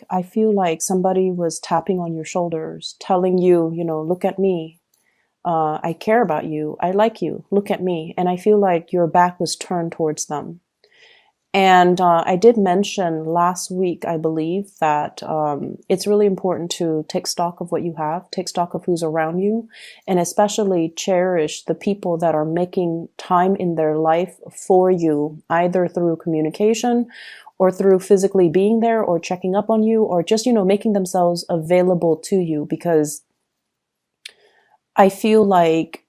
I feel like somebody was tapping on your shoulders, telling you, look at me. I care about you. I like you. Look at me. And I feel like your back was turned towards them. And I did mention last week, I believe, that it's really important to take stock of what you have, take stock of who's around you, and especially cherish the people that are making time in their life for you, either through communication or through physically being there or checking up on you or just, making themselves available to you. Because I feel like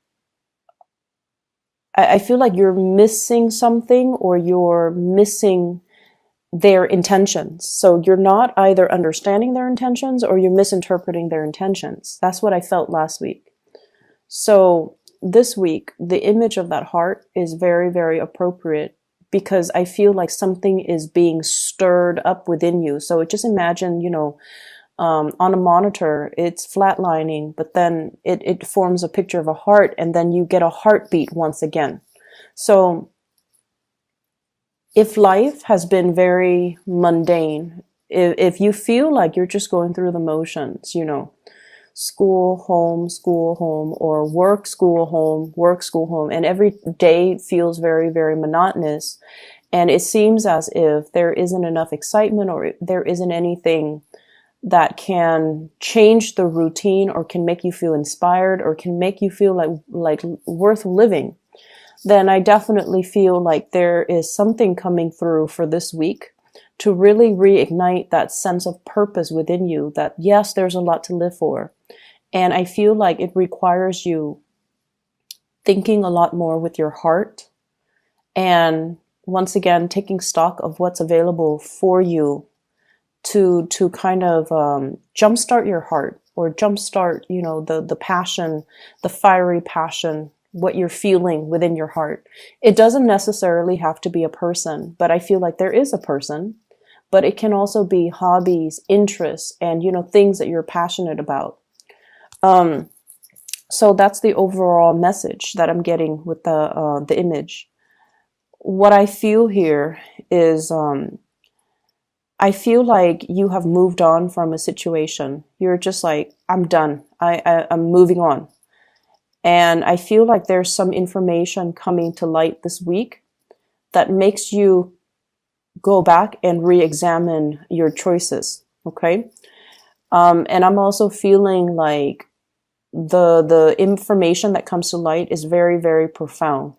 I feel like you're missing something or you're missing their intentions. So you're not either understanding their intentions or you're misinterpreting their intentions. That's what I felt last week. So this week, the image of that heart is very, very appropriate because I feel like something is being stirred up within you. So just imagine, on a monitor, it's flatlining, but then it forms a picture of a heart, and then you get a heartbeat once again. So if life has been very mundane, if you feel like you're just going through the motions, school, home, or work, school, home, and every day feels very, very monotonous, and it seems as if there isn't enough excitement or there isn't anything that can change the routine or can make you feel inspired or can make you feel like worth living, then I definitely feel like there is something coming through for this week to really reignite that sense of purpose within you that, yes, there's a lot to live for. And I feel like it requires you thinking a lot more with your heart and once again, taking stock of what's available for you to kind of jumpstart your heart or jumpstart, the passion, the fiery passion, what you're feeling within your heart. It doesn't necessarily have to be a person, but I feel like there is a person, but it can also be hobbies, interests, and, things that you're passionate about. So that's the overall message that I'm getting with the image. What I feel here is, I feel like you have moved on from a situation. You're just like, I'm done. I'm moving on. And I feel like there's some information coming to light this week that makes you go back and re-examine your choices. Okay. And I'm also feeling like the information that comes to light is very, very profound.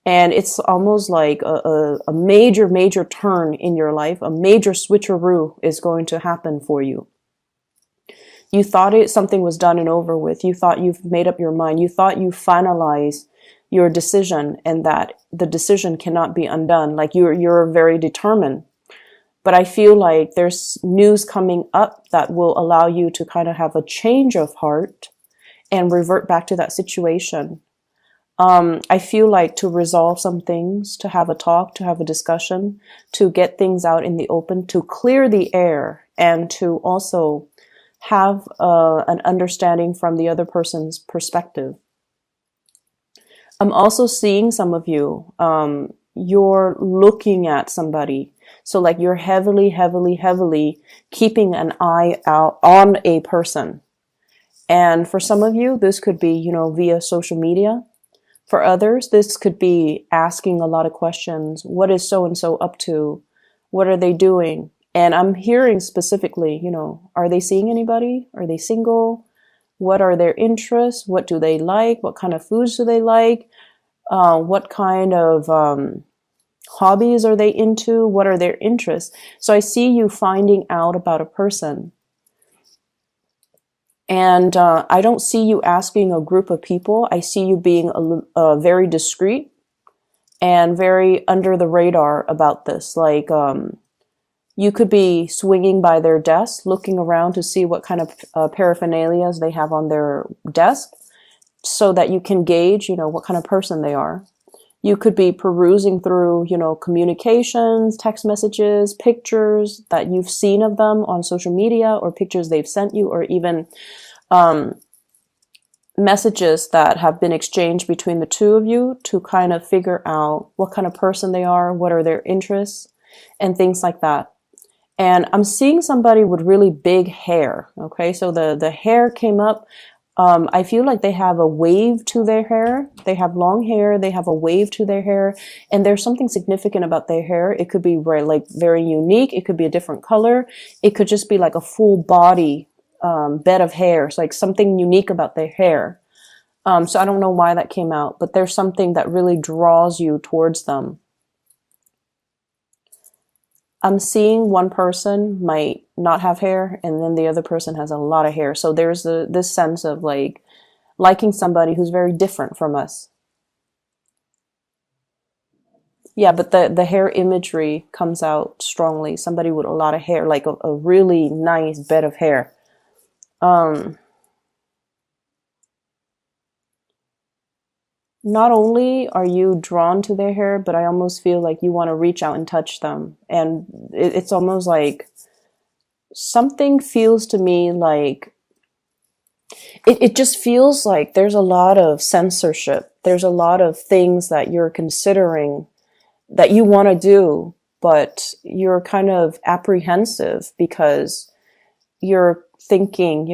And it's almost like a major, major turn in your life, a major switcheroo is going to happen for you. You thought something was done and over with. You thought you've made up your mind. You thought you finalized your decision and that the decision cannot be undone. Like you're very determined. But I feel like there's news coming up that will allow you to kind of have a change of heart and revert back to that situation. I feel like to resolve some things, to have a talk, to have a discussion, to get things out in the open, to clear the air, and to also have an understanding from the other person's perspective. I'm also seeing some of you, you're looking at somebody. So like you're heavily, heavily, heavily keeping an eye out on a person. And for some of you, this could be, via social media. For others, this could be asking a lot of questions. What is so-and-so up to? What are they doing? And I'm hearing specifically, are they seeing anybody? Are they single? What are their interests? What do they like? What kind of foods do they like? What kind of hobbies are they into? What are their interests? So I see you finding out about a person. And I don't see you asking a group of people. I see you being very discreet and very under the radar about this. Like you could be swinging by their desk, looking around to see what kind of paraphernalias they have on their desk so that you can gauge, what kind of person they are. You could be perusing through, communications, text messages, pictures that you've seen of them on social media or pictures they've sent you or even messages that have been exchanged between the two of you to kind of figure out what kind of person they are, what are their interests, and things like that. And I'm seeing somebody with really big hair. Okay, so the hair came up. I feel like they have a wave to their hair. They have long hair. They have a wave to their hair, and there's something significant about their hair. It could be very, like, very unique. It could be a different color. It could just be like a full body bed of hair. It's like something unique about their hair. So I don't know why that came out, but there's something that really draws you towards them. I'm seeing one person might not have hair, and then the other person has a lot of hair. So there's this sense of like liking somebody who's very different from us. Yeah, but the hair imagery comes out strongly. Somebody with a lot of hair, like a really nice bed of hair. Um, Not only are you drawn to their hair, but I almost feel like you want to reach out and touch them. And it's almost like something feels to me like it just feels like there's a lot of censorship. There's a lot of things that you're considering that you want to do, but you're kind of apprehensive because you're thinking,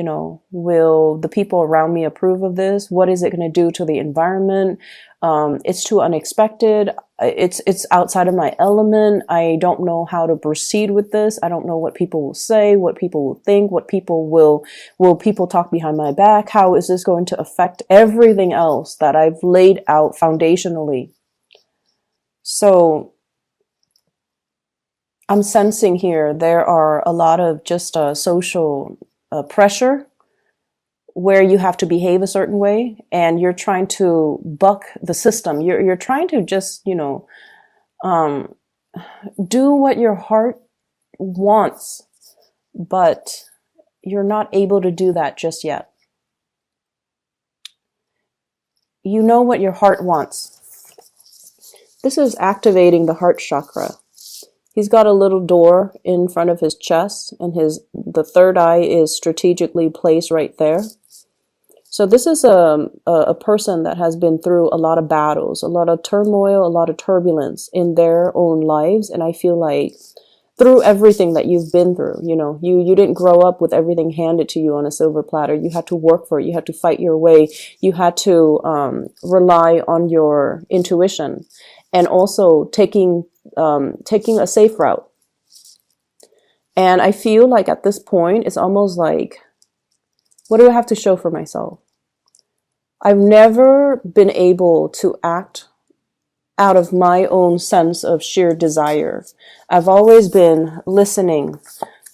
will the people around me approve of this? What is it going to do to the environment? It's too unexpected. It's outside of my element. I don't know how to proceed with this. I don't know what people will say, what people will think, will people talk behind my back? How is this going to affect everything else that I've laid out foundationally? So I'm sensing here there are a lot of just social pressure where you have to behave a certain way, and you're trying to buck the system. You're trying to just um, do what your heart wants, but you're not able to do that just yet. You know what your heart wants. This is activating the heart chakra. He's got a little door in front of his chest, and the third eye is strategically placed right there. So this is a person that has been through a lot of battles, a lot of turmoil, a lot of turbulence in their own lives. And I feel like through everything that you've been through, you didn't grow up with everything handed to you on a silver platter. You had to work for it. You had to fight your way. You had to rely on your intuition, and also taking a safe route. And I feel like at this point, it's almost like, what do I have to show for myself? I've never been able to act out of my own sense of sheer desire. I've always been listening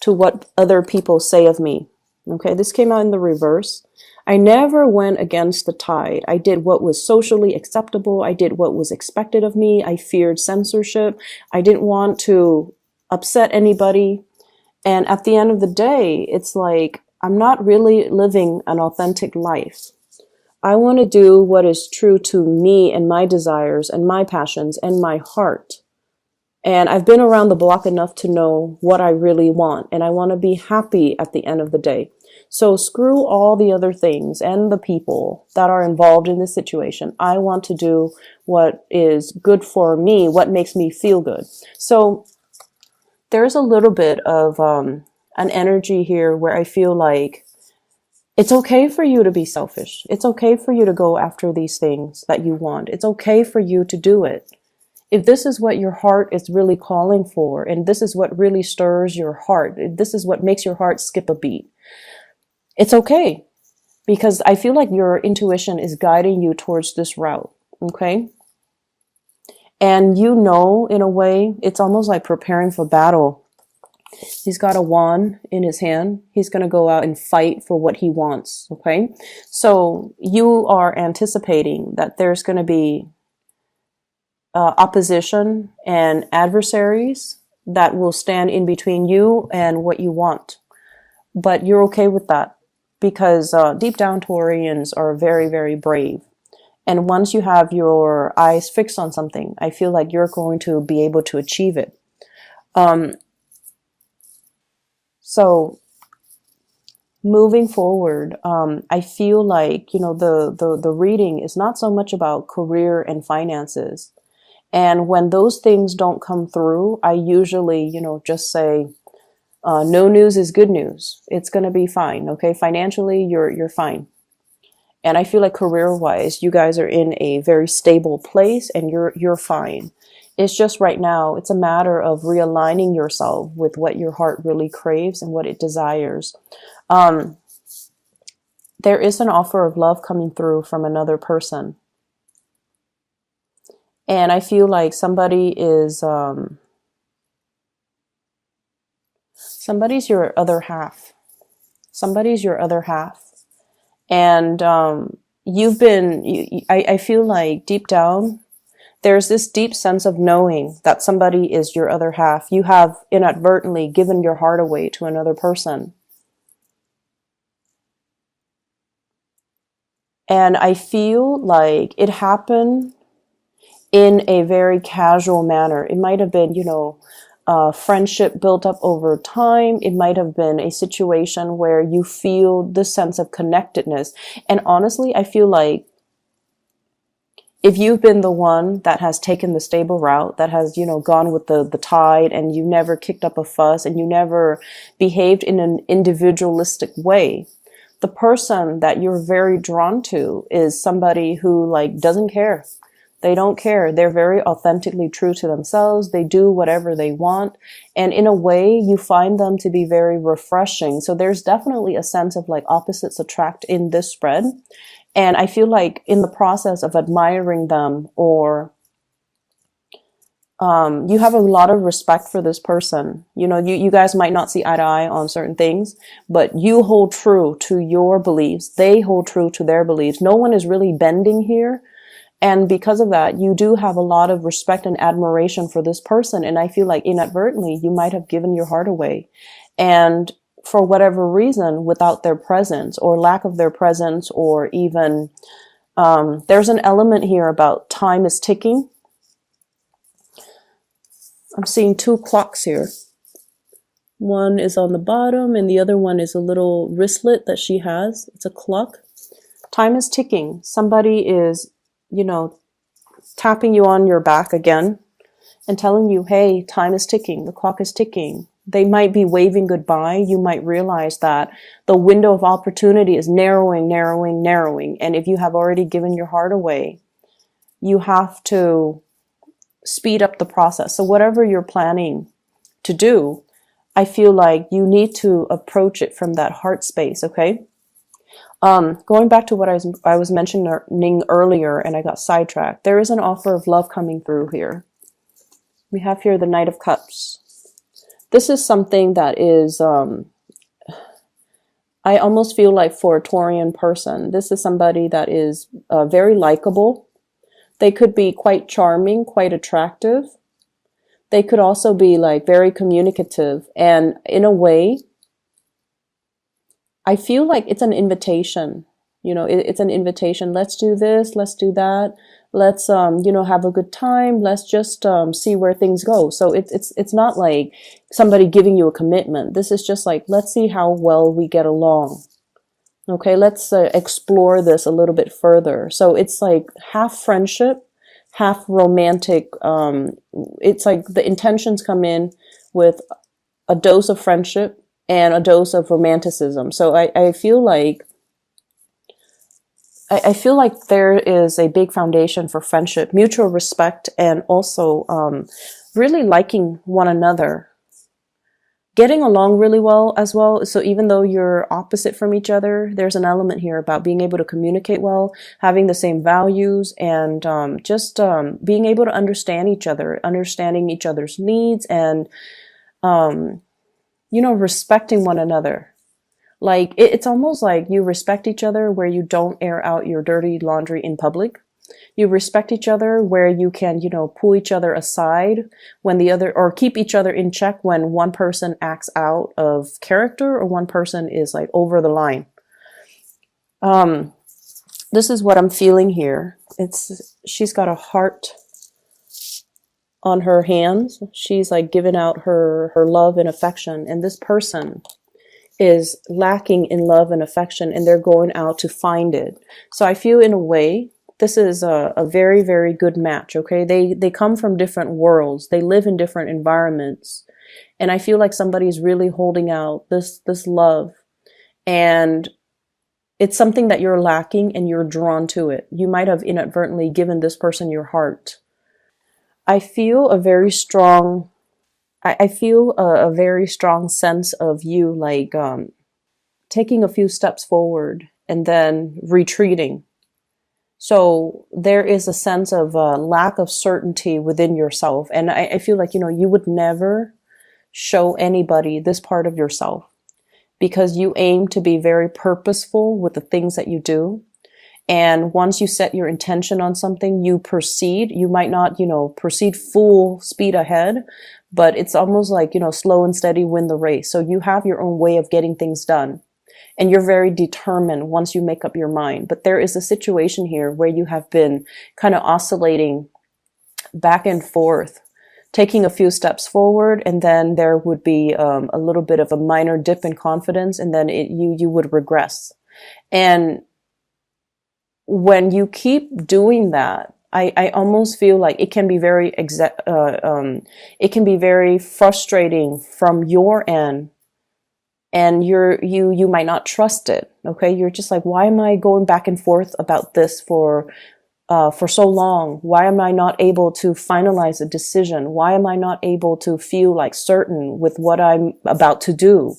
to what other people say of me. Okay, this came out in the reverse. I never went against the tide. I did what was socially acceptable. I did what was expected of me. I feared censorship. I didn't want to upset anybody. And at the end of the day, it's like, I'm not really living an authentic life. I want to do what is true to me and my desires and my passions and my heart. And I've been around the block enough to know what I really want. And I want to be happy at the end of the day. So screw all the other things and the people that are involved in this situation. I want to do what is good for me, what makes me feel good. So there's a little bit of an energy here where I feel like it's okay for you to be selfish. It's okay for you to go after these things that you want. It's okay for you to do it. If this is what your heart is really calling for, and this is what really stirs your heart, this is what makes your heart skip a beat, it's okay. Because I feel like your intuition is guiding you towards this route, okay? And in a way, it's almost like preparing for battle. He's got a wand in his hand. He's going to go out and fight for what he wants, okay? So you are anticipating that there's going to be opposition and adversaries that will stand in between you and what you want. But you're okay with that because deep down Taurians are very, very brave. And once you have your eyes fixed on something, I feel like you're going to be able to achieve it. So moving forward, I feel like, the reading is not so much about career and finances. And when those things don't come through, I usually, just say, No news is good news. It's going to be fine. Okay. Financially, you're fine. And I feel like career wise, you guys are in a very stable place and you're fine. It's just right now, it's a matter of realigning yourself with what your heart really craves and what it desires. Um, there is an offer of love coming through from another person. And I feel like somebody's your other half. Somebody's your other half. And I feel like deep down, there's this deep sense of knowing that somebody is your other half. You have inadvertently given your heart away to another person. And I feel like it happened in a very casual manner. It might have been, friendship built up over time. It might have been a situation where you feel this sense of connectedness. And honestly, I feel like if you've been the one that has taken the stable route, that has, gone with the tide, and you never kicked up a fuss and you never behaved in an individualistic way, the person that you're very drawn to is somebody who like doesn't care. They don't care. They're very authentically true to themselves. They do whatever they want. And in a way, you find them to be very refreshing. So there's definitely a sense of like opposites attract in this spread. And I feel like in the process of admiring them, or you have a lot of respect for this person. You guys might not see eye to eye on certain things, but you hold true to your beliefs. They hold true to their beliefs. No one is really bending here. And because of that, you do have a lot of respect and admiration for this person. And I feel like inadvertently, you might have given your heart away. And for whatever reason, without their presence or lack of their presence, or even, there's an element here about time is ticking. I'm seeing two clocks here. One is on the bottom and the other one is a little wristlet that she has. It's a clock. Time is ticking. Somebody is, tapping you on your back again and telling you, hey, time is ticking. The clock is ticking. They might be waving goodbye. You might realize that the window of opportunity is narrowing, narrowing, narrowing. And if you have already given your heart away, you have to speed up the process. So whatever you're planning to do, I feel like you need to approach it from that heart space, okay? Going back to what I was mentioning earlier, and I got sidetracked. There is an offer of love coming through here. We have here the Knight of Cups. This is something that is, I almost feel like for a Taurian person, this is somebody that is very likable. They could be quite charming, quite attractive. They could also be like very communicative, and in a way, I feel like it's an invitation. It's an invitation. Let's do this. Let's do that. Let's, have a good time. Let's just see where things go. So it's not like somebody giving you a commitment. This is just like, let's see how well we get along. Okay, let's explore this a little bit further. So it's like half friendship, half romantic. It's like the intentions come in with a dose of friendship and a dose of romanticism. So I feel like there is a big foundation for friendship, mutual respect, and also really liking one another, getting along really well as well. So even though you're opposite from each other, there's an element here about being able to communicate well, having the same values, and just being able to understand each other, understanding each other's needs, and respecting one another. Like, it's almost like you respect each other where you don't air out your dirty laundry in public. You respect each other where you can, pull each other aside when or keep each other in check when one person acts out of character or one person is like over the line. This is what I'm feeling here. She's got a heart on her hands. She's like giving out her love and affection, and this person is lacking in love and affection, and they're going out to find it. So I feel in a way this is a very, very good match. Okay, they come from different worlds, they live in different environments, And I feel like somebody's really holding out this love, and it's something that you're lacking and you're drawn to it. You might have inadvertently given this person your heart. I feel a very strong, I feel a very strong sense of you like taking a few steps forward and then retreating. So there is a sense of lack of certainty within yourself. And I feel like, you would never show anybody this part of yourself because you aim to be very purposeful with the things that you do. And once you set your intention on something, you proceed. You might not, proceed full speed ahead, but it's almost like, slow and steady win the race. So you have your own way of getting things done. And you're very determined once you make up your mind. But there is a situation here where you have been kind of oscillating back and forth, taking a few steps forward, and then there would be a little bit of a minor dip in confidence, and then you would regress. And when you keep doing that, I almost feel like it can be very it can be very frustrating from your end. And you might not trust it. Okay. You're just like, why am I going back and forth about this for so long? Why am I not able to finalize a decision? Why am I not able to feel like certain with what I'm about to do?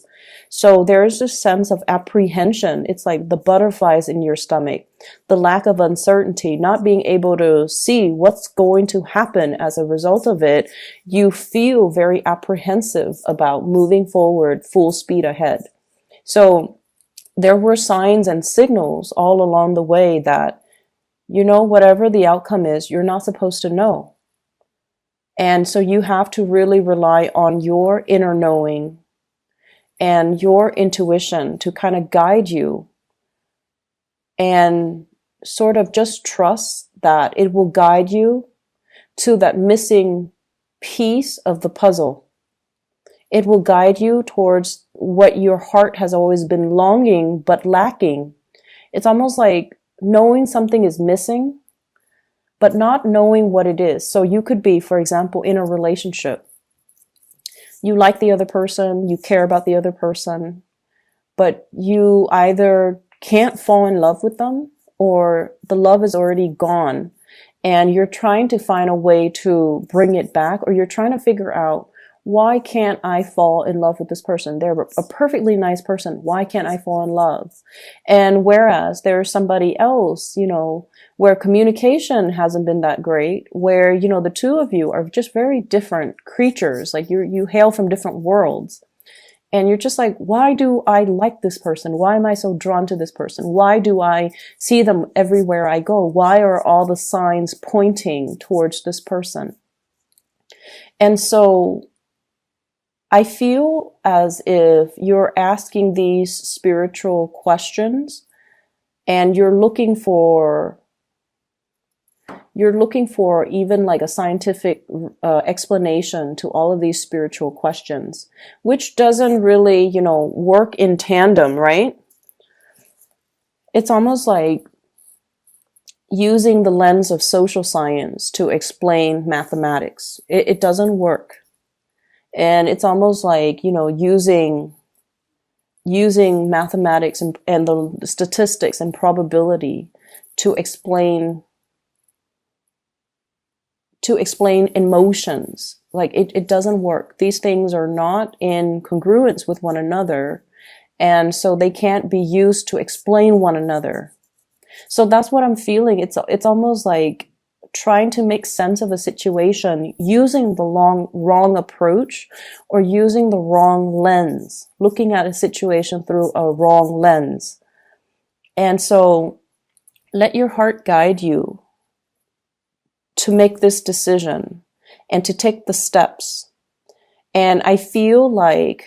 So there's this sense of apprehension. It's like the butterflies in your stomach, the lack of uncertainty, not being able to see what's going to happen as a result of it. You feel very apprehensive about moving forward full speed ahead. So there were signs and signals all along the way that, whatever the outcome is, you're not supposed to know. And so you have to really rely on your inner knowing and your intuition to kind of guide you, and sort of just trust that it will guide you to that missing piece of the puzzle. It will guide you towards what your heart has always been longing but lacking. It's almost like knowing something is missing, but not knowing what it is. So you could be, for example, in a relationship. You like the other person, you care about the other person, but you either can't fall in love with them or the love is already gone and you're trying to find a way to bring it back, or you're trying to figure out, why can't I fall in love with this person? They're a perfectly nice person. Why can't I fall in love? And whereas there's somebody else, where communication hasn't been that great, where, the two of you are just very different creatures. Like you hail from different worlds. And you're just like, why do I like this person? Why am I so drawn to this person? Why do I see them everywhere I go? Why are all the signs pointing towards this person? And so I feel as if you're asking these spiritual questions and you're looking for even like a scientific explanation to all of these spiritual questions, which doesn't really, work in tandem, right? It's almost like using the lens of social science to explain mathematics. It doesn't work. And it's almost like, using mathematics and the statistics and probability to explain emotions. Like it doesn't work. These things are not in congruence with one another. And so they can't be used to explain one another. So that's what I'm feeling. It's almost like trying to make sense of a situation using the wrong approach, or using the wrong lens, looking at a situation through a wrong lens. And so let your heart guide you to make this decision and to take the steps. And I feel like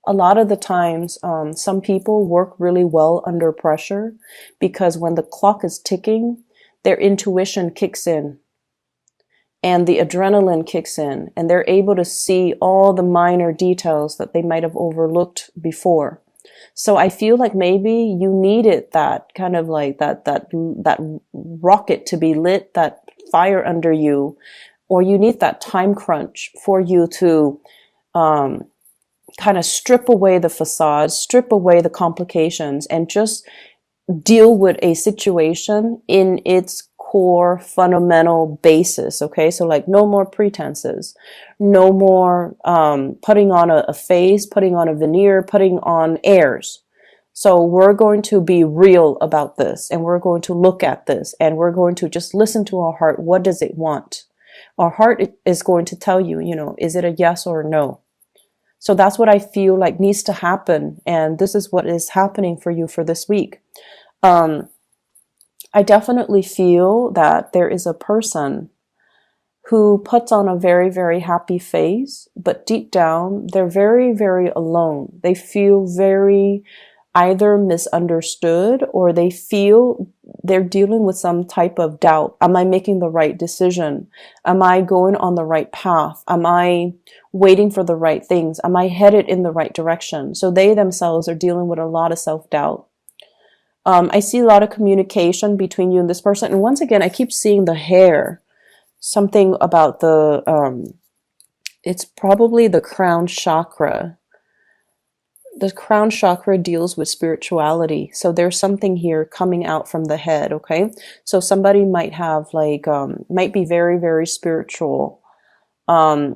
a lot of the times, some people work really well under pressure because when the clock is ticking, their intuition kicks in and the adrenaline kicks in, and they're able to see all the minor details that they might have overlooked before. So I feel like maybe you needed that kind of like that rocket to be lit, that fire under you, or you need that time crunch for you to kind of strip away the facade, strip away the complications, and just deal with a situation in its core fundamental basis. Okay, so like no more pretenses, no more putting on a face, putting on a veneer, putting on airs. So we're going to be real about this, and we're going to look at this, and we're going to just listen to our heart. What does it want? Our heart is going to tell you, is it a yes or a no? So that's what I feel like needs to happen. And this is what is happening for you for this week. I definitely feel that there is a person who puts on a very, very happy face, but deep down, they're very, very alone. They feel very either misunderstood, or they feel they're dealing with some type of doubt. Am I making the right decision? Am I going on the right path? Am I waiting for the right things? Am I headed in the right direction? So they themselves are dealing with a lot of self-doubt. I see a lot of communication between you and this person. And once again, I keep seeing the hair. Something about it's probably the crown chakra. The crown chakra deals with spirituality. So there's something here coming out from the head, okay? So somebody might have might be very, very spiritual.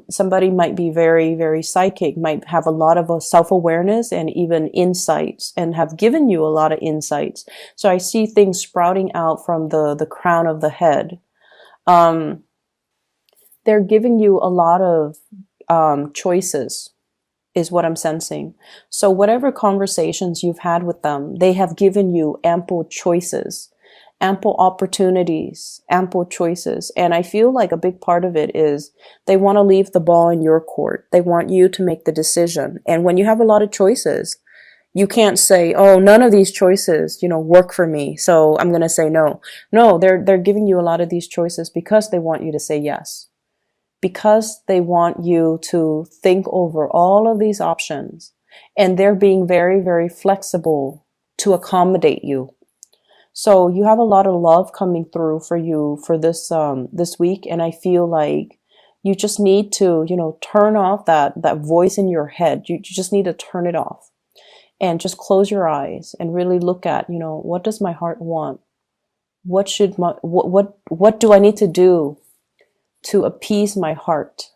Somebody might be very, very psychic, might have a lot of self-awareness and even insights, and have given you a lot of insights. So I see things sprouting out from the crown of the head. They're giving you a lot of choices, is what I'm sensing. So whatever conversations you've had with them, they have given you ample choices, ample opportunities, ample choices. And I feel like a big part of it is they want to leave the ball in your court. They want you to make the decision. And when you have a lot of choices, you can't say, oh, none of these choices, work for me, so I'm going to say no. No, they're giving you a lot of these choices because they want you to say yes. Because they want you to think over all of these options, and they're being very, very flexible to accommodate you. So you have a lot of love coming through for you for this week, and I feel like you just need to, turn off that voice in your head. You just need to turn it off and just close your eyes and really look at, what does my heart want? What do I need to do to appease my heart?